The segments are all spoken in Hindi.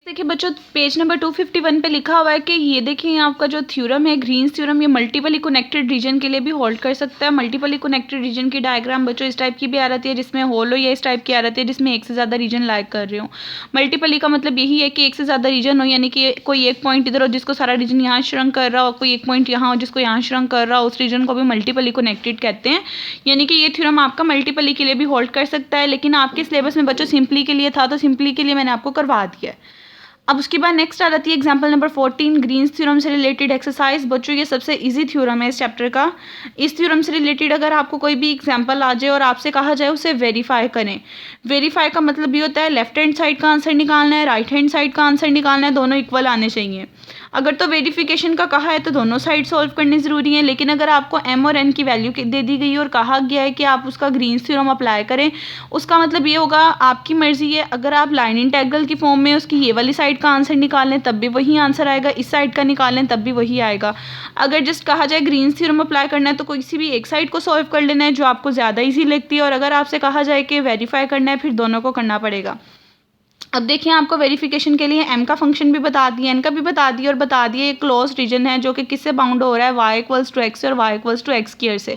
देखिए बच्चों, पेज नंबर 251 पे लिखा हुआ है कि ये देखिए आपका जो थ्योरम है ग्रीन्स थ्योरम, ये मल्टीपली कनेक्टेड रीजन के लिए भी होल्ड कर सकता है। मल्टीपली कनेक्टेड रीजन की डायग्राम बच्चों इस टाइप की भी आ रहती है जिसमें होल हो, या इस टाइप की आ रहती है जिसमें एक से ज़्यादा रीजन लाइक कर रहे हो। मल्टीपली का मतलब यही है कि एक से ज़्यादा रीजन हो, यानी कि कोई एक पॉइंट इधर हो जिसको सारा रीजन यहाँ श्रंक कर रहा हो, कोई एक पॉइंट यहाँ हो जिसको यहाँ श्रंक कर रहा हो, उस रीजन को भी मल्टीपली कनेक्टेड कहते हैं। यानी कि ये थ्योरम आपका मल्टीपली के लिए भी होल्ड कर सकता है, लेकिन आपके सिलेबस में बच्चों सिंपली के लिए था तो सिंपली के लिए मैंने आपको करवा दिया है। अब उसके बाद नेक्स्ट आ जाती है एग्जांपल नंबर 14, ग्रीन्स थ्योरम से रिलेटेड एक्सरसाइज। बच्चों ये सबसे इजी थ्योरम है इस चैप्टर का। इस थ्योरम से रिलेटेड अगर आपको कोई भी एग्जांपल आ जाए और आपसे कहा जाए उसे वेरीफाई करें। वेरीफाई का मतलब ये होता है लेफ्ट हैंड साइड का आंसर निकालना है, राइट हैंड साइड का आंसर निकालना है, दोनों इक्वल आने चाहिए। अगर तो वेरिफिकेशन का कहा है तो दोनों साइड सॉल्व करनी ज़रूरी है, लेकिन अगर आपको m और n की वैल्यू दे दी गई और कहा गया है कि आप उसका ग्रीन्स थ्योरम अप्लाई करें, उसका मतलब ये होगा आपकी मर्जी है। अगर आप लाइन इंटेग्रल की फॉर्म में उसकी ये वाली साइड का आंसर निकाल लें तब भी वही आंसर आएगा, इस साइड का निकाल लें तब भी वही आएगा। अगर जस्ट कहा जाए ग्रीन्स थ्योरम अप्लाई करना है तो किसी भी एक साइड को सॉल्व कर लेना है जो आपको ज़्यादा ईजी लगती है, और अगर आपसे कहा जाए कि वेरीफाई करना है फिर दोनों को करना पड़ेगा। अब देखिए आपको वेरिफिकेशन के लिए m का फंक्शन भी बता दिया, n का भी बता दिया, और बता दिया ये क्लोज रीजन है जो कि किससे बाउंड हो रहा है, y इक्वल्स टू x और y equals to x square से।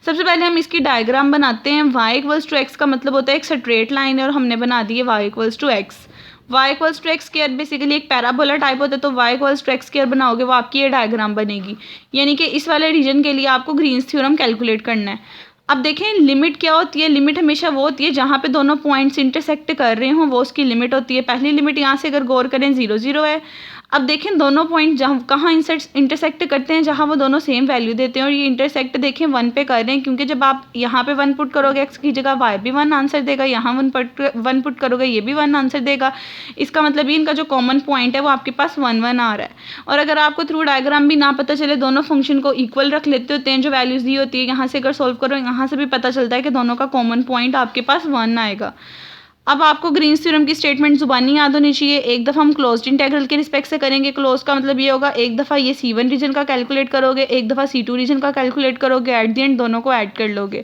सबसे पहले हम इसकी डायग्राम बनाते हैं। y इक्वल्स टू x का मतलब होता है एक स्ट्रेट लाइन है और हमने बना दी है y equals to x। y equals to x square basically एक पैराबोला टाइप होता है, तो y equals to x square बनाओगे वो आपकी ये डायग्राम बनेगी। यानी कि इस वाले रीजन के लिए आपको ग्रीन्स थ्योरम कैलकुलेट करना है। अब देखें लिमिट क्या होती है। लिमिट हमेशा वो होती है जहाँ पे दोनों पॉइंट्स इंटरसेक्ट कर रहे हों, वो उसकी लिमिट होती है। पहली लिमिट यहाँ से अगर गौर करें 0 0 है। अब देखें दोनों पॉइंट जहाँ कहाँ इंटरसेक्ट करते हैं, जहाँ वो दोनों सेम वैल्यू देते हैं, और ये इंटरसेक्ट देखें 1 पे कर रहे हैं, क्योंकि जब आप यहाँ पे 1 पुट करोगे x की जगह y भी 1 आंसर देगा, यहाँ 1 पुट करोगे ये भी 1 आंसर देगा। इसका मतलब ये इनका जो कॉमन पॉइंट है वो आपके पास 1 1 आ रहा है। और अगर आपको थ्रू डायग्राम भी ना पता चले, दोनों फंक्शन को इक्वल रख लेते होते हैं, जो वैल्यूज़ दी होती है यहाँ से अगर सोल्व करो यहाँ से भी पता चलता है कि दोनों का कॉमन पॉइंट आपके पास 1 आएगा। अब आपको ग्रीन्स थ्योरम की स्टेटमेंट जुबानी याद होनी चाहिए। एक दफ़ा हम क्लोज्ड इंटेग्रल के रिस्पेक्ट से करेंगे। क्लोज का मतलब ये होगा एक दफ़ा ये C1 रीजन का कैलकुलेट करोगे, एक दफ़ा C2 रीजन का कैलकुलेट करोगे, एट द एंड दोनों को ऐड कर लोगे।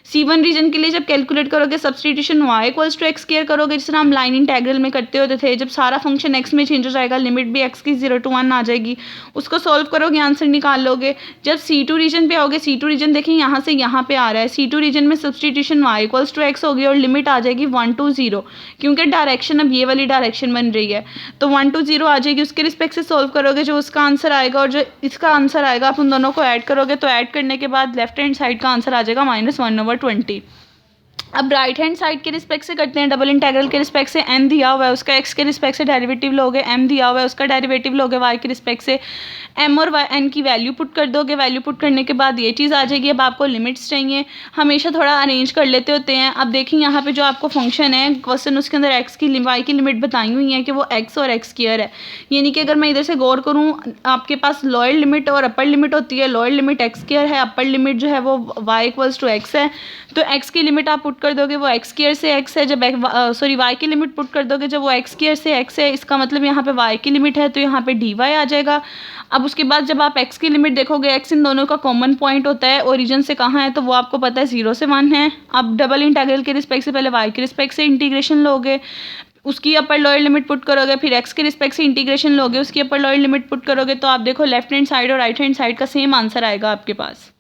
C1 रीजन के लिए जब कैलकुलेट करोगे substitution y equals to x square करोगे, जिस तरह हम लाइन इंटेग्रल में करते होते थे। जब सारा फंक्शन x में चेंज हो जाएगा, लिमिट भी x की 0 to 1 आ जाएगी, उसको सॉल्व करोगे आंसर निकाल लोगे। जब C2 रीजन पे आओगे, C2 रीजन देखें यहाँ से यहाँ पे आ रहा है, C2 रीजन में substitution y equals to x होगी और लिमिट आ जाएगी 1 to 0, क्योंकि डायरेक्शन अब ये वाली डायरेक्शन बन रही है, तो 1 to 0 आ जाएगी। उसके रिस्पेक्ट से सॉल्व करोगे, जो उसका आंसर आएगा और जो इसका आंसर आएगा आप उन दोनों को ऐड करोगे, तो ऐड करने के बाद लेफ्ट हैंड साइड का आंसर आ जाएगा -1/20। अब राइट हैंड साइड के रिस्पेक्ट से करते हैं। डबल इंटीग्रल के रिस्पेक्ट से n दिया हुआ है उसका x के रिस्पेक्ट से डेरिवेटिव लोगे, m दिया हुआ है उसका डेरिवेटिव लोगे y के रिस्पेक्ट से। m और n की वैल्यू पुट कर दोगे। वैल्यू पुट करने के बाद ये चीज़ आ जाएगी। अब आपको लिमिट्स चाहिए, हमेशा थोड़ा अरेंज कर लेते होते हैं। अब देखिए यहाँ पे जो आपको फंक्शन है क्वेश्चन, उसके अंदर x की y की लिमिट बताई हुई है कि वो x और x स्क्वायर है। यानी कि अगर मैं इधर से गौर करूँ, आपके पास लोअर लिमिट और अपर लिमिट होती है। लोअर लिमिट x स्क्वायर है, अपर लिमिट जो है वो y इक्वल्स टू x है। तो x की लिमिट आप पुट कर दोगे वो x स्क्वायर से x है। जब y की लिमिट पुट कर दोगे जब वो x स्क्वायर से x है, इसका मतलब यहाँ पे y की लिमिट है तो यहाँ पे dy आ जाएगा। अब उसके बाद जब आप x की लिमिट देखोगे, x इन दोनों का कॉमन पॉइंट होता है, ओरिजिन से कहाँ है तो वो आपको पता है 0 से 1 है। अब डबल इंटीग्रल के रिस्पेक्ट से पहले y के रिस्पेक्ट से इंटीग्रेशन लोगे, उसकी अपर लोअर लिमिट पुट करोगे, फिर x के रिस्पेक्ट से इंटीग्रेशन लोगे, उसकी अपर लोअर लिमिट पुट करोगे, तो आप देखो लेफ्ट हैंड साइड और राइट हैंड साइड का सेम आंसर आएगा आपके पास।